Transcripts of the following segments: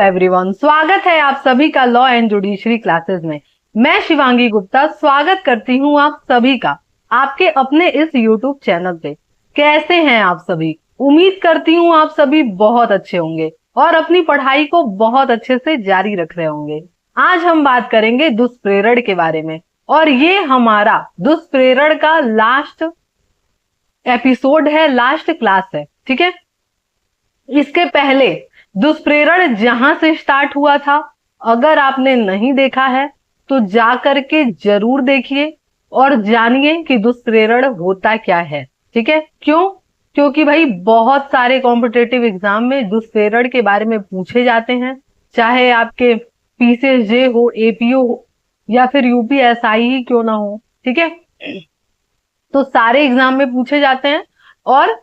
Everyone, स्वागत है आप सभी का लॉ एंड जुडिशरी क्लासेस में। मैं शिवांगी गुप्ता स्वागत करती हूं आप सभी का आपके अपने इस यूट्यूब चैनल पे। कैसे हैं आप सभी? उम्मीद करती हूं आप सभी बहुत अच्छे होंगे और अपनी पढ़ाई को बहुत अच्छे से जारी रख रहे होंगे। आज हम बात करेंगे दुष्प्रेरण के बारे में और ये हमारा दुष्प्रेरण का लास्ट एपिसोड है, लास्ट क्लास है। ठीक है, इसके पहले दुष्प्रेरण जहां से स्टार्ट हुआ था, अगर आपने नहीं देखा है तो जा करके जरूर देखिए और जानिए कि दुष्प्रेरण होता क्या है। ठीक है, क्यों? क्योंकि भाई बहुत सारे कॉम्पिटेटिव एग्जाम में दुष्प्रेरण के बारे में पूछे जाते हैं, चाहे आपके पीसीएसजे हो, एपीओ हो या फिर यूपीएसआई ही क्यों ना हो। ठीक है, तो सारे एग्जाम में पूछे जाते हैं और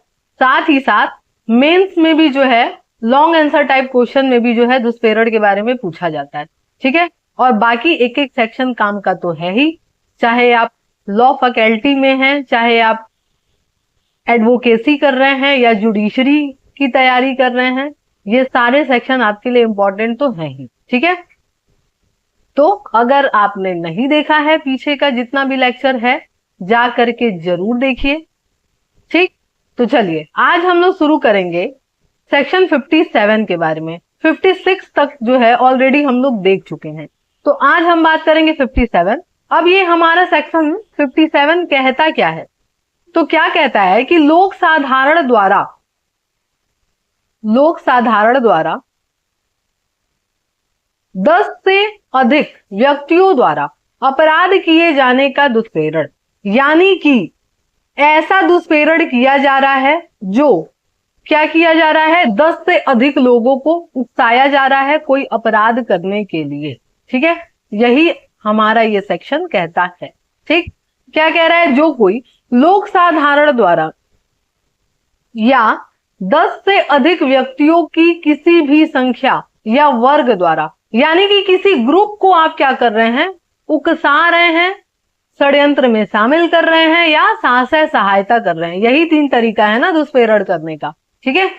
साथ ही साथ मेंस में भी जो है लॉन्ग आंसर टाइप क्वेश्चन में भी जो है दुष्प्रेरण के बारे में पूछा जाता है। ठीक है, और बाकी एक एक सेक्शन काम का तो है ही, चाहे आप लॉ फैकल्टी में हैं, चाहे आप एडवोकेसी कर रहे हैं या जुडिशरी की तैयारी कर रहे हैं, ये सारे सेक्शन आपके लिए इंपॉर्टेंट तो है ही। ठीक है, तो अगर आपने नहीं देखा है पीछे का जितना भी लेक्चर है, जा करके जरूर देखिए। ठीक, तो चलिए आज हम लोग शुरू करेंगे सेक्शन 57 के बारे में। 56 तक जो है ऑलरेडी हम लोग देख चुके हैं, तो आज हम बात करेंगे 57। अब ये हमारा सेक्शन 57 कहता क्या है? तो क्या कहता है कि लोक साधारण द्वारा 10 से अधिक व्यक्तियों द्वारा अपराध किए जाने का दुष्प्रेरण, यानी कि ऐसा दुष्प्रेरण किया जा रहा है जो क्या किया जा रहा है, 10 से अधिक लोगों को उकसाया जा रहा है कोई अपराध करने के लिए। ठीक है, यही हमारा ये सेक्शन कहता है। ठीक, क्या कह रहा है? जो कोई लोक साधारण द्वारा या 10 से अधिक व्यक्तियों की किसी भी संख्या या वर्ग द्वारा, यानी कि किसी ग्रुप को आप क्या कर रहे हैं, उकसा रहे हैं, षड्यंत्र में शामिल कर रहे हैं या साहस सहायता कर रहे हैं। यही 3 तरीका है ना दुष्प्रेरण करने का। ठीक है,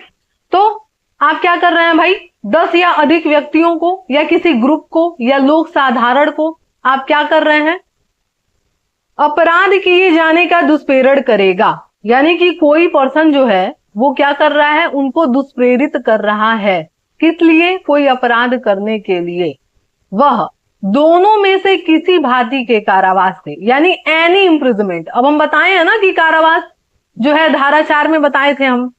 तो आप क्या कर रहे हैं भाई, 10 या अधिक व्यक्तियों को या किसी ग्रुप को या लोक साधारण को आप क्या कर रहे हैं, अपराध किए जाने का दुष्प्रेरण करेगा। यानी कि कोई पर्सन जो है वो क्या कर रहा है, उनको दुष्प्रेरित कर रहा है। किस लिए? कोई अपराध करने के लिए। वह दोनों में से किसी भांति के कारावास से, यानी एनी इम्प्रिजमेंट। अब हम बताए हैं ना कि कारावास जो है धारा 4 में बताए थे हम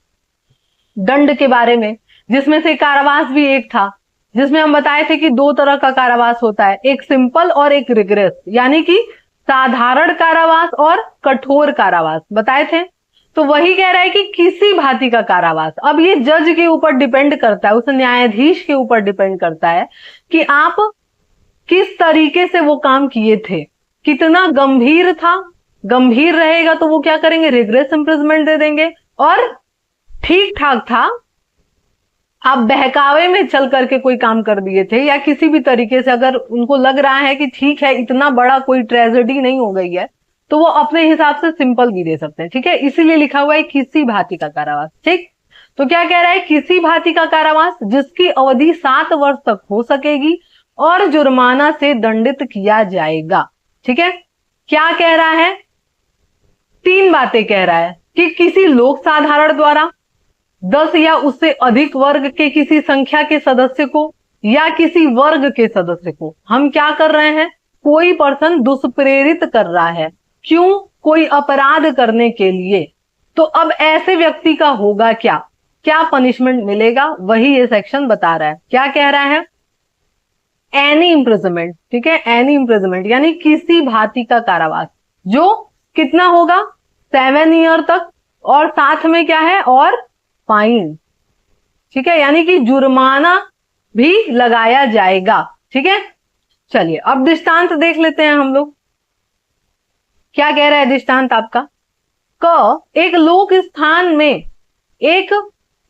दंड के बारे में, जिसमें से कारावास भी एक था, जिसमें हम बताए थे कि 2 तरह का कारावास होता है, एक सिंपल और एक रिग्रेस, यानी कि साधारण कारावास और कठोर कारावास बताए थे। तो वही कह रहा है कि किसी भांति का कारावास। अब ये जज के ऊपर डिपेंड करता है, उस न्यायाधीश के ऊपर डिपेंड करता है कि आप किस तरीके से वो काम किए थे, कितना गंभीर था। गंभीर रहेगा तो वो क्या करेंगे, रिग्रेस इम्प्रिजमेंट दे देंगे, और ठीक ठाक था, आप बहकावे में चल करके कोई काम कर दिए थे या किसी भी तरीके से अगर उनको लग रहा है कि ठीक है इतना बड़ा कोई ट्रेजेडी नहीं हो गई है, तो वो अपने हिसाब से सिंपल भी दे सकते हैं। ठीक है, इसीलिए लिखा हुआ है किसी भांति का कारावास। ठीक, तो क्या कह रहा है, किसी भांति का कारावास जिसकी अवधि 7 वर्ष तक हो सकेगी और जुर्माना से दंडित किया जाएगा। ठीक है, क्या कह रहा है, 3 बातें कह रहा है कि किसी लोक साधारण द्वारा 10 या उससे अधिक वर्ग के किसी संख्या के सदस्य को या किसी वर्ग के सदस्य को हम क्या कर रहे हैं, कोई पर्सन दुष्प्रेरित कर रहा है। क्यों? कोई अपराध करने के लिए। तो अब ऐसे व्यक्ति का होगा क्या, क्या पनिशमेंट मिलेगा, वही ये सेक्शन बता रहा है। क्या कह रहा है, एनी इम्प्रिजमेंट। ठीक है, एनी इम्प्रिजमेंट यानी किसी भांति का कारावास, जो कितना होगा, 7 ईयर तक, और साथ में क्या है, और फाइन। ठीक है, यानी कि जुर्माना भी लगाया जाएगा। ठीक है, चलिए अब दृष्टांत देख लेते हैं हम लोग। क्या कह रहा है दृष्टांत आपका, एक लोक स्थान में एक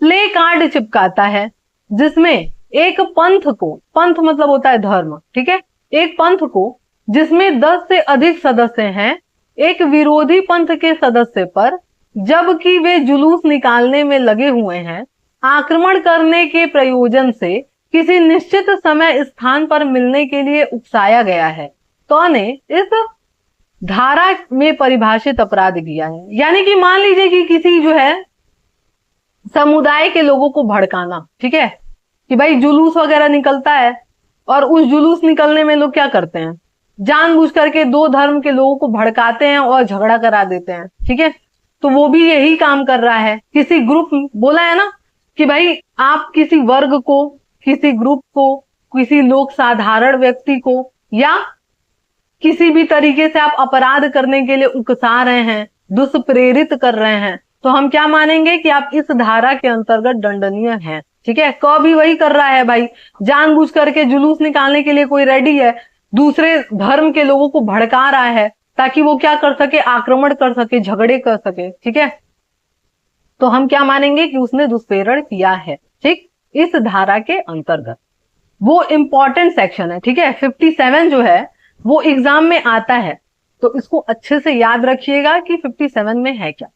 प्ले कार्ड चिपकाता है जिसमें एक पंथ को, पंथ मतलब होता है धर्म, ठीक है, एक पंथ को जिसमें 10 से अधिक सदस्य हैं, एक विरोधी पंथ के सदस्य पर जबकि वे जुलूस निकालने में लगे हुए हैं, आक्रमण करने के प्रयोजन से किसी निश्चित समय स्थान पर मिलने के लिए उकसाया गया है तो ने इस धारा में परिभाषित अपराध किया है। यानी कि मान लीजिए कि किसी जो है समुदाय के लोगों को भड़काना, ठीक है, कि भाई जुलूस वगैरह निकलता है और उस जुलूस निकलने में लोग क्या करते हैं, जानबूझ करके दो धर्म के लोगों को भड़काते हैं और झगड़ा करा देते हैं, ठीक है। तो वो भी यही काम कर रहा है। किसी ग्रुप, बोला है ना कि भाई आप किसी वर्ग को, किसी ग्रुप को, किसी लोक साधारण व्यक्ति को या किसी भी तरीके से आप अपराध करने के लिए उकसा रहे हैं, दुष्प्रेरित कर रहे हैं, तो हम क्या मानेंगे कि आप इस धारा के अंतर्गत दंडनीय हैं, ठीक है। क भी वही कर रहा है भाई, जानबूझ करके जुलूस निकालने के लिए कोई रेडी है, दूसरे धर्म के लोगों को भड़का रहा है ताकि वो क्या कर सके, आक्रमण कर सके, झगड़े कर सके, ठीक है। तो हम क्या मानेंगे कि उसने दुष्प्रेरण किया है, ठीक, इस धारा के अंतर्गत। वो इंपॉर्टेंट सेक्शन है, ठीक है। 57 जो है वो एग्जाम में आता है, तो इसको अच्छे से याद रखिएगा कि 57 में है क्या,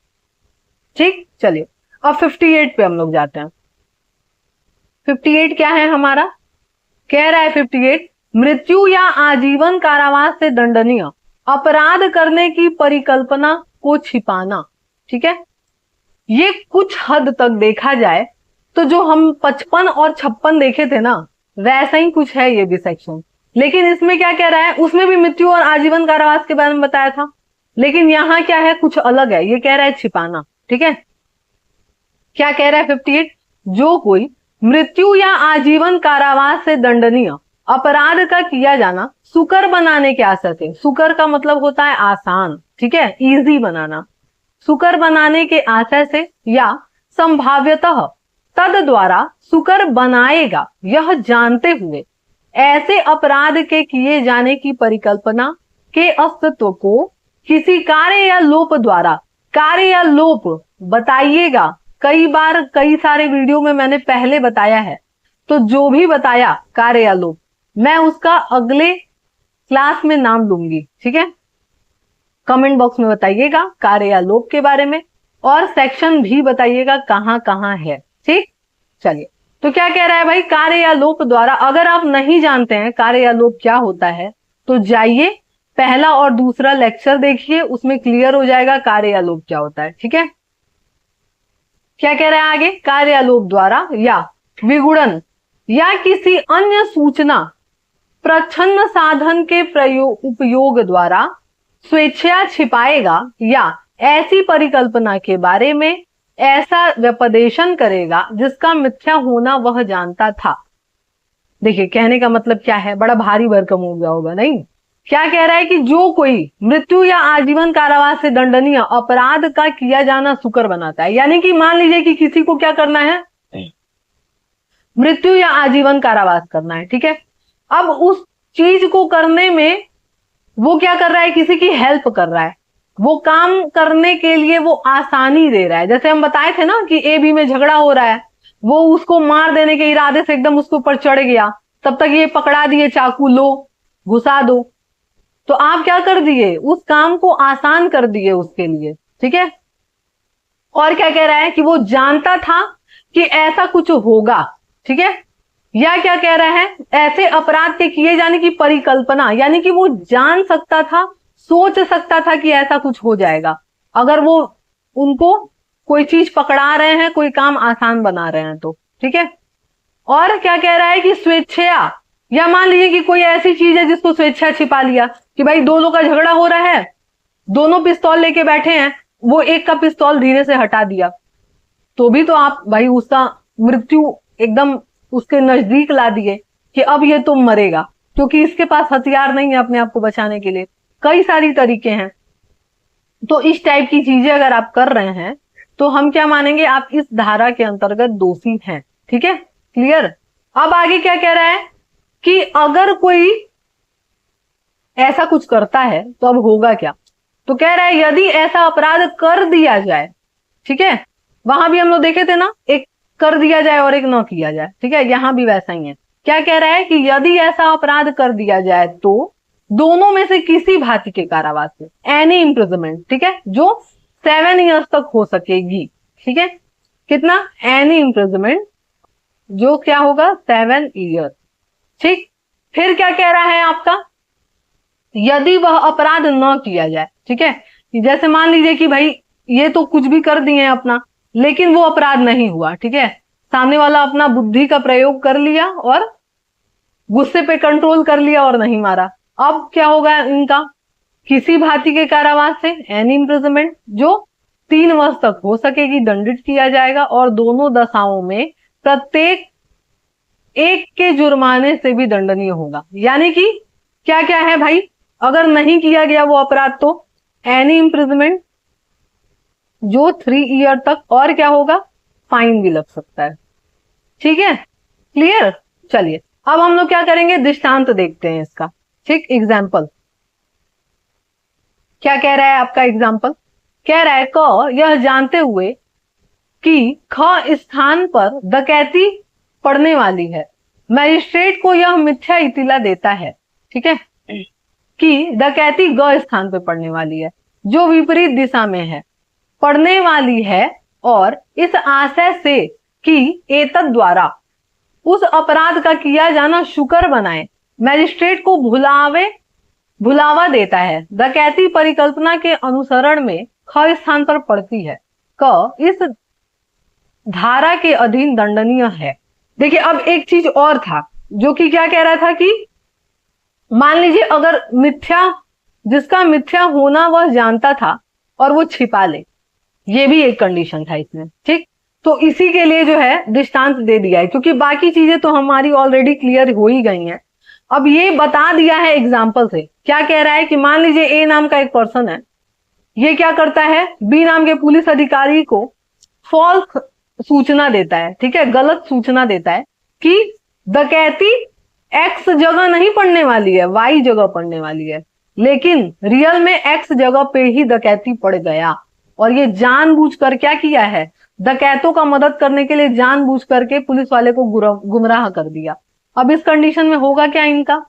ठीक। चलिए अब 58 पे हम लोग जाते हैं। 58 क्या है हमारा, कह रहा है 58 मृत्यु या आजीवन कारावास से दंडनीय अपराध करने की परिकल्पना को छिपाना, ठीक है। ये कुछ हद तक देखा जाए तो जो हम 55 और 56 देखे थे ना, वैसा ही कुछ है ये भी सेक्शन। लेकिन इसमें क्या कह रहा है, उसमें भी मृत्यु और आजीवन कारावास के बारे में बताया था, लेकिन यहां क्या है, कुछ अलग है। ये कह रहा है छिपाना, ठीक है। क्या कह रहा है 58, जो कोई मृत्यु या आजीवन कारावास से दंडनीय अपराध का किया जाना सुकर बनाने के आशय से, सुकर का मतलब होता है आसान, ठीक है, इजी बनाना, सुकर बनाने के आशय से या संभाव्यतः तद द्वारा सुकर बनाएगा यह जानते हुए ऐसे अपराध के किए जाने की परिकल्पना के अस्तित्व को किसी कार्य या लोप द्वारा, कार्य या लोप बताइएगा। कई बार कई सारे वीडियो में मैंने पहले बताया है, तो जो भी बताया कार्य या लोप मैं उसका अगले क्लास में नाम लूंगी, ठीक है। कमेंट बॉक्स में बताइएगा कार्य या लोप के बारे में, और सेक्शन भी बताइएगा कहां कहां है, ठीक। चलिए, तो क्या कह रहा है भाई, कार्य या लोप द्वारा। अगर आप नहीं जानते हैं कार्य या लोप क्या होता है तो जाइए पहला और दूसरा लेक्चर देखिए, उसमें क्लियर हो जाएगा कार्य या लोप क्या होता है, ठीक है। क्या कह रहा है आगे, कार्य या लोप द्वारा या विगुणन या किसी अन्य सूचना प्रच्छन्न साधन के उपयोग द्वारा स्वेच्छा छिपाएगा या ऐसी परिकल्पना के बारे में ऐसा व्यपदेशन करेगा जिसका मिथ्या होना वह जानता था। देखिए कहने का मतलब क्या है, बड़ा भारी भरकम हो गया होगा, नहीं। क्या कह रहा है कि जो कोई मृत्यु या आजीवन कारावास से दंडनीय अपराध का किया जाना सुकर बनाता है, यानी कि मान लीजिए कि किसी को क्या करना है, मृत्यु या आजीवन कारावास करना है, ठीक है। अब उस चीज को करने में वो क्या कर रहा है, किसी की हेल्प कर रहा है, वो काम करने के लिए वो आसानी दे रहा है। जैसे हम बताए थे ना कि ए बी में झगड़ा हो रहा है, वो उसको मार देने के इरादे से एकदम उसके ऊपर चढ़ गया, तब तक ये पकड़ा दिए, चाकू लो घुसा दो, तो आप क्या कर दिए, उस काम को आसान कर दिए उसके लिए, ठीक है। और क्या कह रहा है कि वो जानता था कि ऐसा कुछ होगा, ठीक है। या क्या कह रहा है, ऐसे अपराध के किए जाने की परिकल्पना, यानी कि वो जान सकता था, सोच सकता था कि ऐसा कुछ हो जाएगा, अगर वो उनको कोई चीज पकड़ा रहे हैं, कोई काम आसान बना रहे हैं तो, ठीक है। और क्या कह रहा है कि स्वेच्छा, या मान लीजिए कि कोई ऐसी चीज है जिसको स्वेच्छा छिपा लिया कि भाई दो लोग का झगड़ा हो रहा है, दोनों पिस्तौल लेके बैठे हैं, वो एक का पिस्तौल धीरे से हटा दिया, तो भी तो आप भाई उसका मृत्यु एकदम उसके नजदीक ला दिए कि अब ये तुम मरेगा, क्योंकि इसके पास हथियार नहीं है अपने आप को बचाने के लिए। कई सारी तरीके हैं। तो इस टाइप की चीजें अगर आप कर रहे हैं तो हम क्या मानेंगे, आप इस धारा के अंतर्गत दोषी हैं, ठीक है, क्लियर। अब आगे क्या कह रहा है कि अगर कोई ऐसा कुछ करता है तो अब होगा क्या, तो कह रहा है यदि ऐसा अपराध कर दिया जाए, ठीक है, वहां भी हम लोग देखे थे ना, एक कर दिया जाए और एक न किया जाए, ठीक है, यहां भी वैसा ही है। क्या कह रहा है कि यदि ऐसा अपराध कर दिया जाए तो दोनों में से किसी भांति के कारावास में, एनी इम्प्रिजनमेंट, ठीक है, जो 7 ईयर्स तक हो सकेगी, ठीक है, कितना, एनी इम्प्रिजनमेंट जो क्या होगा 7 ईयर। ठीक, फिर क्या कह रहा है आपका, यदि वह अपराध न किया जाए। ठीक है, जैसे मान लीजिए कि भाई ये तो कुछ भी कर दिए अपना, लेकिन वो अपराध नहीं हुआ। ठीक है, सामने वाला अपना बुद्धि का प्रयोग कर लिया और गुस्से पे कंट्रोल कर लिया और नहीं मारा। अब क्या होगा इनका, किसी भांति के कारावास से एनी इम्प्रिजनमेंट जो 3 वर्ष तक हो सकेगी दंडित किया जाएगा, और दोनों दशाओं में प्रत्येक एक के जुर्माने से भी दंडनीय होगा। यानी कि क्या क्या है भाई, अगर नहीं किया गया वो अपराध तो एनी इम्प्रिजनमेंट जो 3 ईयर तक, और क्या होगा, फाइन भी लग सकता है। ठीक है, क्लियर। चलिए अब हम लोग क्या करेंगे, दृष्टांत देखते हैं इसका। ठीक, एग्जाम्पल क्या कह रहा है आपका एग्जाम्पल, कह रहा है क यह जानते हुए कि ख स्थान पर डकैती पड़ने वाली है, मजिस्ट्रेट को यह मिथ्या इतिला देता है। ठीक है, कि डकैती ग स्थान पर पड़ने वाली है जो विपरीत दिशा में है, पड़ने वाली है, और इस आशय से कि एतद द्वारा उस अपराध का किया जाना शुकर बनाए, मजिस्ट्रेट को भुलावा देता है। डकैती परिकल्पना के अनुसरण में ख स्थान पर पड़ती है, क इस धारा के अधीन दंडनीय है। देखिए अब एक चीज और था जो कि क्या कह रहा था कि मान लीजिए अगर मिथ्या, जिसका मिथ्या होना वह जानता था और वो छिपा ले, ये भी एक कंडीशन था इसमें। ठीक, तो इसी के लिए जो है दृष्टांत दे दिया है, क्योंकि बाकी चीजें तो हमारी ऑलरेडी क्लियर हो ही गई हैं। अब ये बता दिया है एग्जाम्पल से। क्या कह रहा है कि मान लीजिए ए नाम का एक पर्सन है, ये क्या करता है, बी नाम के पुलिस अधिकारी को फॉल्स सूचना देता है। ठीक है, गलत सूचना देता है कि डकैती एक्स जगह नहीं पड़ने वाली है, वाई जगह पड़ने वाली है, लेकिन रियल में एक्स जगह पे ही डकैती पड़ गया। और ये जानबूझकर क्या किया है, डकैतों का मदद करने के लिए जानबूझ करके पुलिस वाले को गुमराह कर दिया। अब इस कंडीशन में होगा क्या इनका,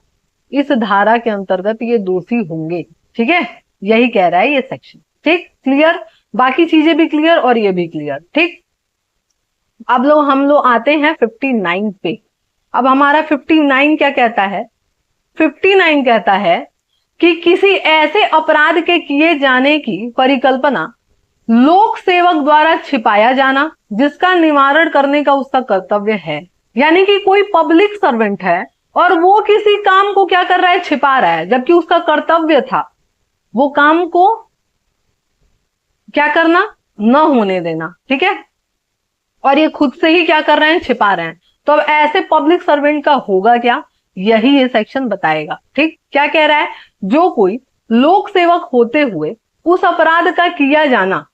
इस धारा के अंतर्गत ये दोषी होंगे। ठीक है, यही कह रहा है ये सेक्शन। ठीक, क्लियर, बाकी चीजें भी क्लियर और ये भी क्लियर। ठीक, अब हम लोग आते हैं 59 पे। अब हमारा 59 क्या कहता है, 59 कहता है कि किसी ऐसे अपराध के किए जाने की परिकल्पना लोक सेवक द्वारा छिपाया जाना जिसका निवारण करने का उसका कर्तव्य है। यानी कि कोई पब्लिक सर्वेंट है और वो किसी काम को क्या कर रहा है, छिपा रहा है, जबकि उसका कर्तव्य था वो काम को क्या करना, न होने देना। ठीक है, और ये खुद से ही क्या कर रहे हैं, छिपा रहे हैं। तो अब ऐसे पब्लिक सर्वेंट का होगा क्या, यही ये सेक्शन बताएगा। ठीक, क्या कह रहा है, जो कोई लोक सेवक होते हुए उस अपराध का किया जाना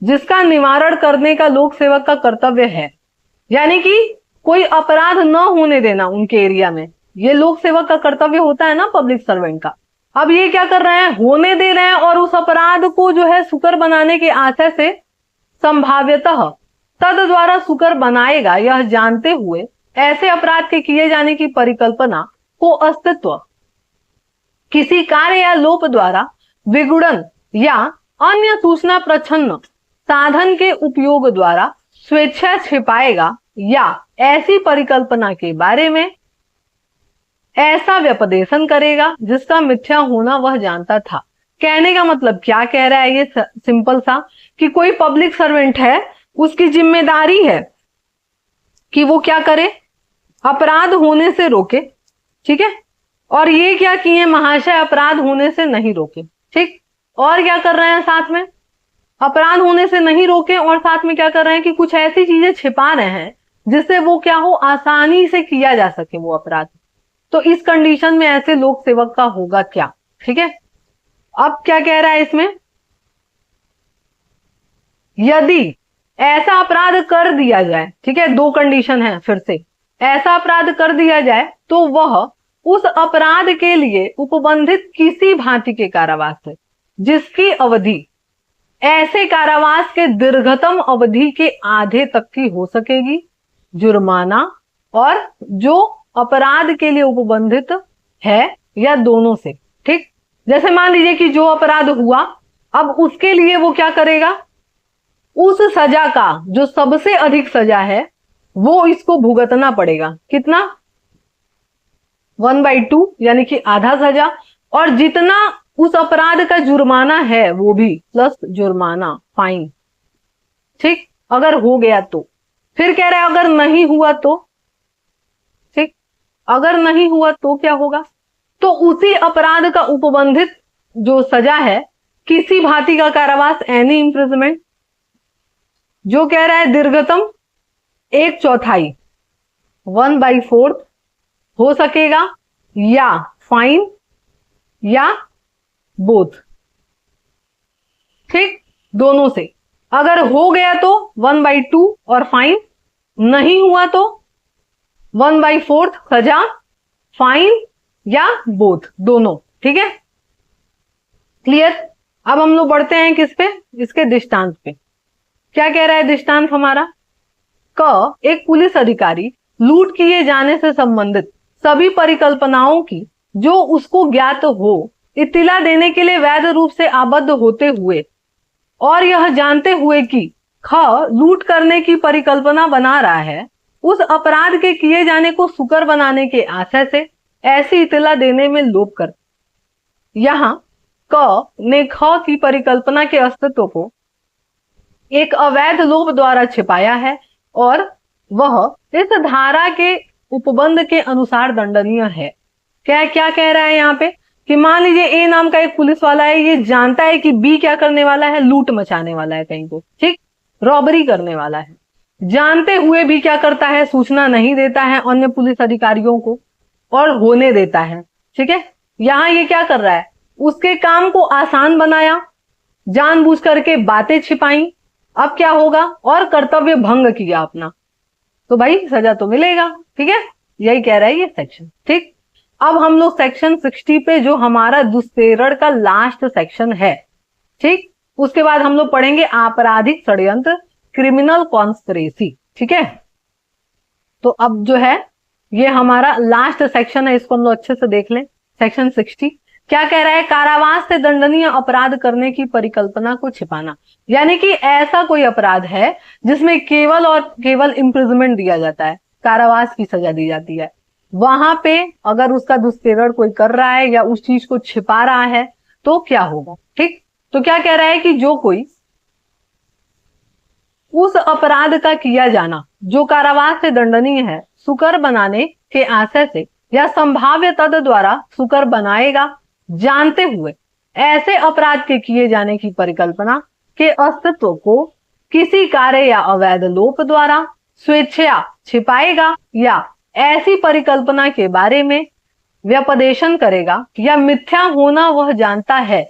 जिसका निवारण करने का लोक सेवक का कर्तव्य है, यानी कि कोई अपराध न होने देना उनके एरिया में, ये लोक सेवक का कर्तव्य होता है ना पब्लिक सर्वेंट का। अब ये क्या कर रहे हैं, होने दे रहे हैं, और उस अपराध को जो है सुकर बनाने के आशय से संभाव्यतः तद द्वारा सुकर बनाएगा, यह जानते हुए ऐसे अपराध के किए जाने की परिकल्पना को अस्तित्व किसी कार्य या लोप द्वारा विगुड़न या अन्य सूचना प्रच्छन्न साधन के उपयोग द्वारा स्वेच्छा छिपाएगा, या ऐसी परिकल्पना के बारे में ऐसा व्यपदेशन करेगा जिसका मिथ्या होना वह जानता था। कहने का मतलब क्या कह रहा है, ये सिंपल सा कि कोई पब्लिक सर्वेंट है, उसकी जिम्मेदारी है कि वो क्या करे, अपराध होने से रोके। ठीक है, और ये क्या किए महाशय, अपराध होने से नहीं रोके। ठीक, और क्या कर रहे हैं साथ में, अपराध होने से नहीं रोके और साथ में क्या कर रहे हैं कि कुछ ऐसी चीजें छिपा रहे हैं जिससे वो क्या हो, आसानी से किया जा सके वो अपराध। तो इस कंडीशन में ऐसे लोक सेवक का होगा क्या। ठीक है, अब क्या कह रहा है इसमें, यदि ऐसा अपराध कर दिया जाए, ठीक है, 2 कंडीशन है फिर से, ऐसा अपराध कर दिया जाए तो वह उस अपराध के लिए उपबंधित किसी भांति के कारावास है जिसकी अवधि ऐसे कारावास के दीर्घतम अवधि के आधे तक की हो सकेगी, जुर्माना और जो अपराध के लिए उपबंधित है, या दोनों से। ठीक, जैसे मान लीजिए कि जो अपराध हुआ, अब उसके लिए वो क्या करेगा, उस सजा का जो सबसे अधिक सजा है वो इसको भुगतना पड़ेगा। कितना? 1/2 यानी कि आधा सजा, और जितना उस अपराध का जुर्माना है वो भी प्लस जुर्माना, फाइन। ठीक, अगर हो गया तो। फिर कह रहा है अगर नहीं हुआ तो, ठीक, अगर नहीं हुआ तो क्या होगा? तो उसी अपराध का उपबंधित जो सजा है, किसी भांति का कारावास, एनी इम्प्रिजमेंट, जो कह रहा है दीर्घतम 1/4, 1/4 हो सकेगा, या फाइन या बोथ। ठीक, दोनों से। अगर हो गया तो 1/2 और फाइन, नहीं हुआ तो 1/4 सजा, फाइन या बोथ, दोनों। ठीक है, क्लियर? अब हम लोग बढ़ते हैं किस पे? इसके दृष्टांत पे। क्या कह रहा है दृष्टांत हमारा? क एक पुलिस अधिकारी लूट किए जाने से संबंधित सभी परिकल्पनाओं की जो उसको ज्ञात हो इत्तिला देने के लिए वैध रूप से आबद्ध होते हुए और यह जानते हुए कि ख लूट करने की परिकल्पना बना रहा है, उस अपराध के किए जाने को सुकर बनाने के आशय से ऐसी इत्तिला देने में लोभ कर। यहां क ने ख की परिकल्पना के अस्तित्व को एक अवैध लोभ द्वारा छिपाया है और वह इस धारा के उपबंध के अनुसार दंडनीय है। क्या क्या कह रहा है यहाँ पे? कि मान लीजिए ए नाम का एक पुलिस वाला है, ये जानता है कि बी क्या करने वाला है, लूट मचाने वाला है कहीं को, ठीक, रॉबरी करने वाला है। जानते हुए भी क्या करता है? सूचना नहीं देता है अन्य पुलिस अधिकारियों को और होने देता है। ठीक है, यहां ये क्या कर रहा है? उसके काम को आसान बनाया, जानबूझ करके बातें छिपाई, अब क्या होगा? और कर्तव्य भंग किया अपना, तो भाई सजा तो मिलेगा। ठीक है, यही कह रहा है ये सेक्शन। ठीक, अब हम लोग सेक्शन 60 पे, जो हमारा दुष्प्रेरण का लास्ट सेक्शन है, ठीक, उसके बाद हम लोग पढ़ेंगे आपराधिक षड्यंत्र, क्रिमिनल कॉन्स्पिरेसी। ठीक है, तो अब जो है ये हमारा लास्ट सेक्शन है, इसको हम लोग अच्छे से देख लें। सेक्शन 60 क्या कह रहा है? कारावास से दंडनीय अपराध करने की परिकल्पना को छिपाना, यानी कि ऐसा कोई अपराध है जिसमें केवल और केवल इम्प्रिजमेंट दिया जाता है, कारावास की सजा दी जाती है, वहां पे अगर उसका दुष्प्रेरण कोई कर रहा है या उस चीज को छिपा रहा है तो क्या होगा? ठीक, तो क्या कह रहा है कि जो कोई उस अपराध का किया जाना जो कारावास से दंडनीय है, सुकर बनाने के आशय से या संभाव्य तद द्वारा सुकर बनाएगा, जानते हुए ऐसे अपराध के किए जाने की परिकल्पना के अस्तित्व को किसी कार्य या अवैध लोप द्वारा स्वेच्छा छिपाएगा, या ऐसी परिकल्पना के बारे में व्यपदेशन करेगा, या मिथ्या होना वह जानता है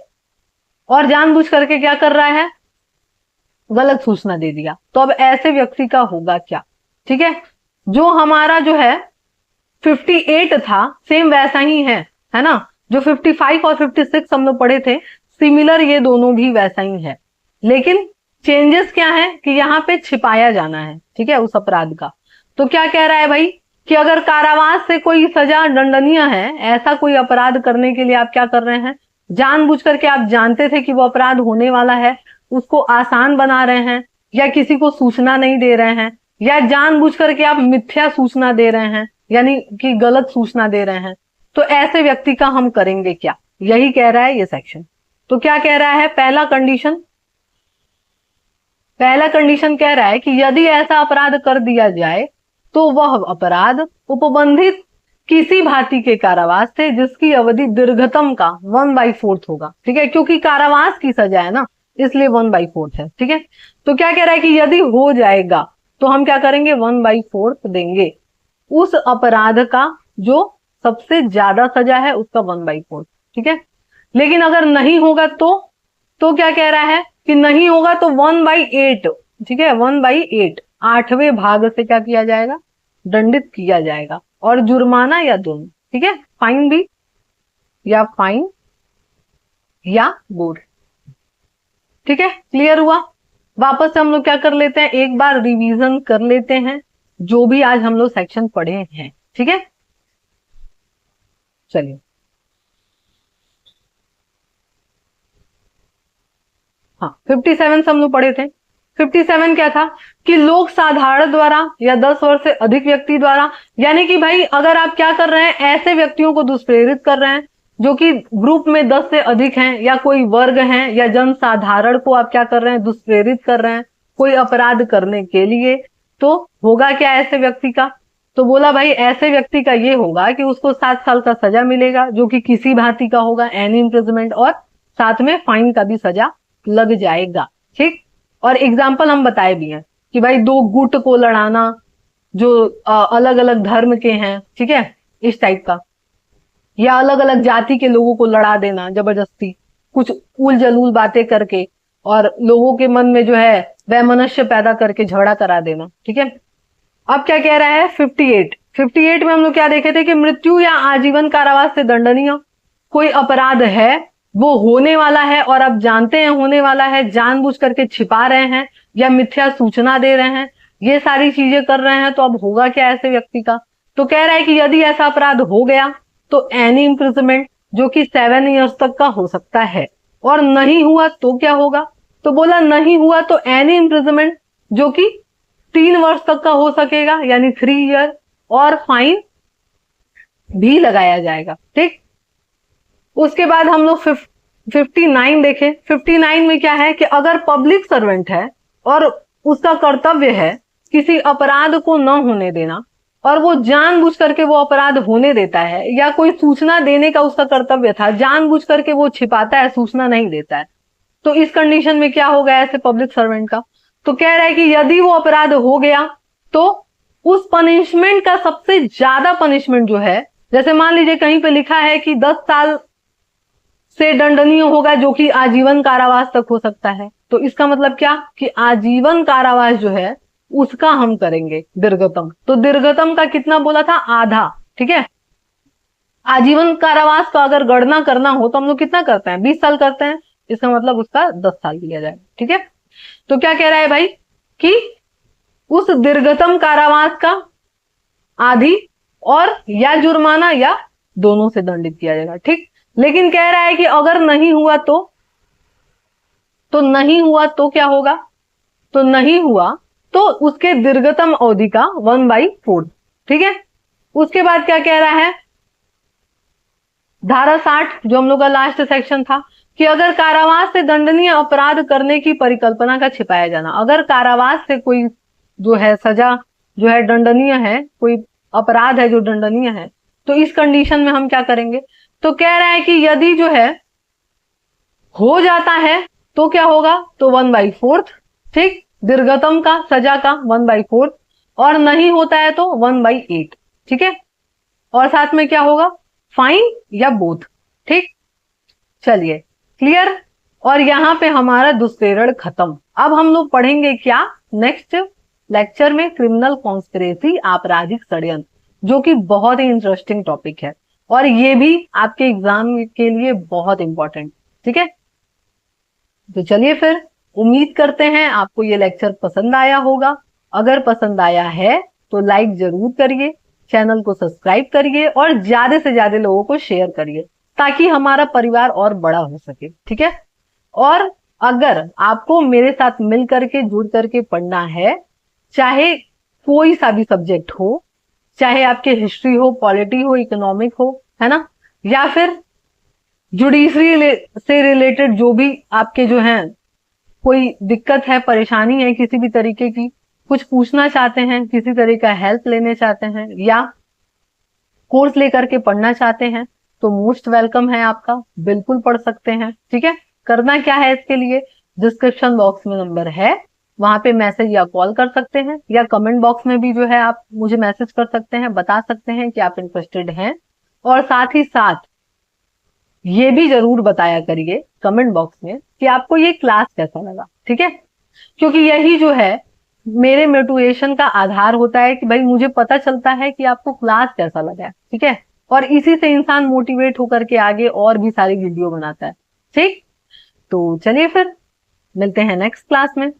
और जानबूझ करके क्या कर रहा है? गलत सूचना दे दिया। तो अब ऐसे व्यक्ति का होगा क्या? ठीक है, जो हमारा जो है 58 था, सेम वैसा ही है ना? जो 55 और 56 हम लोग पढ़े थे, सिमिलर ये दोनों भी वैसा ही है, लेकिन चेंजेस क्या है कि यहाँ पे छिपाया जाना है। ठीक है, उस अपराध का। तो क्या कह रहा है भाई कि अगर कारावास से कोई सजा दंडनीय है, ऐसा कोई अपराध करने के लिए आप क्या कर रहे हैं? जानबूझ करके आप जानते थे कि वो अपराध होने वाला है, उसको आसान बना रहे हैं, या किसी को सूचना नहीं दे रहे हैं, या जानबूझ करके आप मिथ्या सूचना दे रहे हैं, यानी कि गलत सूचना दे रहे हैं, तो ऐसे व्यक्ति का हम करेंगे क्या? यही कह रहा है ये सेक्शन। तो क्या कह रहा है? पहला कंडीशन कह रहा है कि यदि ऐसा अपराध कर दिया जाए तो वह अपराध उपबंधित किसी भांति के कारावास से जिसकी अवधि दीर्घतम का 1/4 होगा। ठीक है, क्योंकि कारावास की सजा है ना, इसलिए 1/4 है। ठीक है, तो क्या कह रहा है कि यदि हो जाएगा तो हम क्या करेंगे? 1/4 देंगे उस अपराध का जो सबसे ज्यादा सजा है उसका 1/4। ठीक है, लेकिन अगर नहीं होगा तो क्या कह रहा है कि नहीं होगा तो 1/8। ठीक है, 1/8, 8वें भाग से क्या किया जाएगा? दंडित किया जाएगा, और जुर्माना या दोनों। ठीक है, फाइन भी, या फाइन या बोर्ड। ठीक है, क्लियर हुआ? वापस से हम लोग क्या कर लेते हैं, एक बार रिवीजन कर लेते हैं जो भी आज हम लोग सेक्शन पढ़े हैं। ठीक है, चलिए। हाँ, 57 हम लोग पढ़े थे। 57 क्या था कि लोक साधारण द्वारा या 10 वर्ष से अधिक व्यक्ति द्वारा, यानी कि भाई अगर आप क्या कर रहे हैं, ऐसे व्यक्तियों को दुष्प्रेरित कर रहे हैं जो कि ग्रुप में 10 से अधिक हैं, या कोई वर्ग हैं या जन साधारण को आप क्या कर रहे हैं, दुष्प्रेरित कर रहे हैं कोई अपराध करने के लिए, तो होगा क्या ऐसे व्यक्ति का? तो बोला भाई ऐसे व्यक्ति का ये होगा कि उसको 7 साल का सजा मिलेगा, जो कि किसी भांति का होगा, एनी इम्प्रिजमेंट, और साथ में फाइन का भी सजा लग जाएगा। ठीक, और एग्जाम्पल हम बताए भी हैं कि भाई 2 गुट को लड़ाना जो अलग अलग धर्म के हैं, ठीक है, इस टाइप का, या अलग अलग जाति के लोगों को लड़ा देना जबरदस्ती, कुछ उल जलूल बातें करके और लोगों के मन में जो है वैमनस्य पैदा करके झगड़ा करा देना। ठीक है, अब क्या कह रहा है 58 में हम लोग क्या देखे थे कि मृत्यु या आजीवन कारावास से दंडनीय कोई अपराध है, वो होने वाला है और आप जानते हैं होने वाला है, जानबूझ करके छिपा रहे हैं या मिथ्या सूचना दे रहे हैं, ये सारी चीजें कर रहे हैं, तो अब होगा क्या ऐसे व्यक्ति का? तो कह रहा है कि यदि ऐसा अपराध हो गया तो एनी इम्प्रिजमेंट जो कि 7 ईयर्स तक का हो सकता है, और नहीं हुआ तो क्या होगा? तो बोला नहीं हुआ तो एनी इम्प्रिजमेंट जो कि 3 वर्ष तक का हो सकेगा, यानी 3 ईयर, और फाइन भी लगाया जाएगा। ठीक, उसके बाद हम लोग 59 देखें। 59 में क्या है कि अगर पब्लिक सर्वेंट है और उसका कर्तव्य है किसी अपराध को न होने देना, और वो जानबूझ करके वो अपराध होने देता है, या कोई सूचना देने का उसका कर्तव्य था, जानबूझ करके वो छिपाता है, सूचना नहीं देता है, तो इस कंडीशन में क्या होगा ऐसे पब्लिक सर्वेंट का? तो कह रहा है कि यदि वो अपराध हो गया तो उस पनिशमेंट का सबसे ज्यादा पनिशमेंट जो है, जैसे मान लीजिए कहीं पे लिखा है कि 10 साल से दंडनीय होगा जो कि आजीवन कारावास तक हो सकता है, तो इसका मतलब क्या कि आजीवन कारावास जो है उसका हम करेंगे दीर्घतम। तो दीर्घतम का कितना बोला था? आधा। ठीक है, आजीवन कारावास का अगर गणना करना हो तो हम लोग कितना करते हैं? 20 साल करते हैं, इसका मतलब उसका 10 साल लिया जाएगा। ठीक है, तो क्या कह रहा है भाई कि उस दीर्घतम कारावास का आधी और या जुर्माना या दोनों से दंडित किया जाएगा। ठीक, लेकिन कह रहा है कि अगर नहीं हुआ तो नहीं हुआ तो क्या होगा? तो नहीं हुआ तो उसके दीर्घतम अवधि का 1/4। ठीक है, उसके बाद क्या कह रहा है, धारा 60 जो हम लोग का लास्ट सेक्शन था, कि अगर कारावास से दंडनीय अपराध करने की परिकल्पना का छिपाया जाना, अगर कारावास से कोई जो है सजा जो है दंडनीय है, कोई अपराध है जो दंडनीय है, तो इस कंडीशन में हम क्या करेंगे? तो कह रहा है कि यदि जो है हो जाता है तो क्या होगा? तो 1/4। ठीक, दीर्घतम का सजा का 1/4, और नहीं होता है तो 1/8। ठीक है, और साथ में क्या होगा? फाइन या बोथ। ठीक, चलिए क्लियर, और यहां पे हमारा दुष्प्रेरण खत्म। अब हम लोग पढ़ेंगे क्या नेक्स्ट लेक्चर में? क्रिमिनल कॉन्स्पिरेसी, आपराधिक षड्यंत्र, जो कि बहुत ही इंटरेस्टिंग टॉपिक है और ये भी आपके एग्जाम के लिए बहुत इंपॉर्टेंट। ठीक है, तो चलिए फिर उम्मीद करते हैं आपको ये लेक्चर पसंद आया होगा। अगर पसंद आया है तो लाइक जरूर करिए, चैनल को सब्सक्राइब करिए और ज्यादा से ज्यादा लोगों को शेयर करिए ताकि हमारा परिवार और बड़ा हो सके। ठीक है, और अगर आपको मेरे साथ मिल करके जुड़ करके पढ़ना है, चाहे कोई सा भी सब्जेक्ट हो, चाहे आपके हिस्ट्री हो, पॉलिटी हो, इकोनॉमिक हो, है ना, या फिर जुडिशरी से रिलेटेड जो भी आपके जो हैं कोई दिक्कत है, परेशानी है किसी भी तरीके की, कुछ पूछना चाहते हैं, किसी तरह का हेल्प लेने चाहते हैं या कोर्स लेकर के पढ़ना चाहते हैं, तो मोस्ट वेलकम है आपका, बिल्कुल पढ़ सकते हैं। ठीक है, करना क्या है इसके लिए? डिस्क्रिप्शन बॉक्स में नंबर है, वहां पे मैसेज या कॉल कर सकते हैं, या कमेंट बॉक्स में भी जो है आप मुझे मैसेज कर सकते हैं, बता सकते हैं कि आप इंटरेस्टेड हैं, और साथ ही साथ ये भी जरूर बताया करिए कमेंट बॉक्स में कि आपको ये क्लास कैसा लगा। ठीक है, क्योंकि यही जो है मेरे मोटिवेशन का आधार होता है कि भाई मुझे पता चलता है कि आपको क्लास कैसा लगा है। ठीक है, और इसी से इंसान मोटिवेट होकर के आगे और भी सारी वीडियो बनाता है। ठीक, तो चलिए फिर मिलते हैं नेक्स्ट क्लास में।